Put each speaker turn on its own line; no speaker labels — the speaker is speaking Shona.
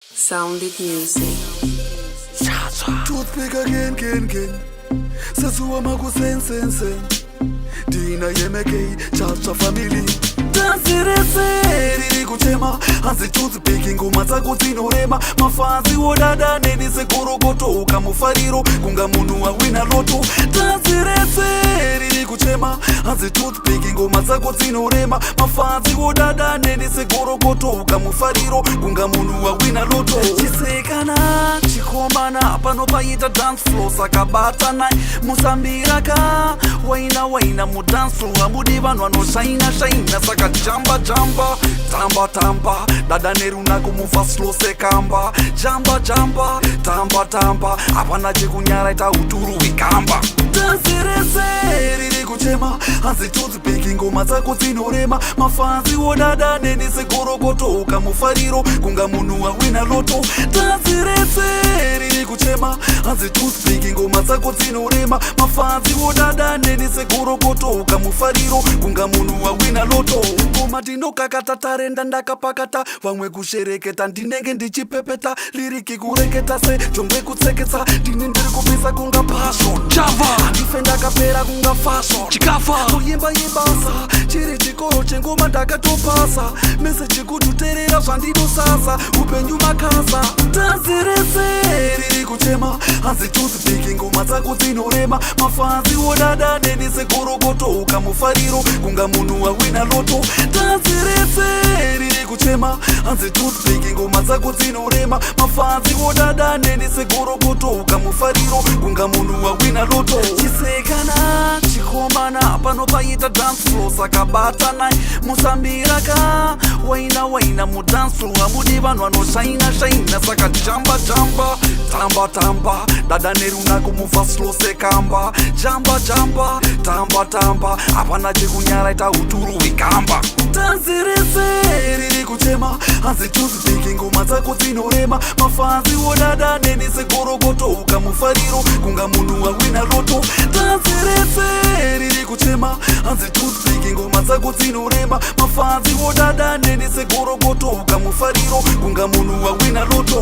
Sounded music.
Toothpick again. Sasuwa maku sen. Dina yemeke, cha family. Dansirese, riri kuchema. Hansi toothpick ngoma zako zinorema. Mafazi wodada neni sekorokoto. Ukamufariro, kunga munu wa wina loto. Dansirese, riri kuchema. Hansi toothpick ngoma zako zinorema. Mafazi wodada neni sekorokoto. Ukamufariro, kunga munu wa wina loto. Chisekana, chikomana, pano paita dance floor. Sakabatana, musambiraka. Waina mu dance floor. Amudi vanu ano shaina. Saka jamba. Tamba. Dada neru na kumufa slow sekamba. Jamba. Tamba. Apana chikunyara ita uturu wikamba. Dansirese, riri kuchema. Hansi toothpick ngoma zako zinorema. Mafanzi wodada neni sekorokoto. Ukamufariro, kunga munu wa wina loto. Dansirese, riri kuchema. Hansi toothpick ngoma zako zinorema. Mafanzi wodada neni sekorokoto. Ukamufariro, kunga munu wa wina loto. Ngoma dino kakata ndaka pakata. Vamwe kushereketa ndinenge ndichipepeta. Liriki kureketa se, chomwe kutseketa. Dini ndiri kupisa kunga passion. Java, andifenda kapera kunga fashion. Chikafa, kuyimba sa. Chiri chikoro chengoma ndakatopasa. Message kututerera zvandido sasa. Upenyu makasa. Dansirese, riri kuchema. Hansi toothpick ngoma zako zinorema. Mafanzi wodada neni sekorokoto. Ukamufariro, kunga munu wa wina loto. Dansirese, riri kuchema. Hansi toothpick ngoma zako zinorema. Mafanzi wodada neni sekorokoto. Ukamufariro, kunga munu wa wina loto. Chisekana, chikomana, pano paita dance floor. Sakabatana, musambiraka. Waina mu dance floor. Amudi vanu ano shaina. Saka jamba. Tamba. Dada neru na kumufa slow sekamba. Jamba. Tamba. Apana chikunyara ita uturu wikamba. Dansirese, riri kuchema. Hansi toothpick ngoma zako zinorema. Mafanzi wodada neni sekorokoto. Ukamufariro, kunga munu wa wina loto. Dansirese, riri kuchema. Hansi toothpick ngoma zako zinorema. Mafanzi wodada neni sekorokoto. Ukamufariro, kunga munu wa wina loto.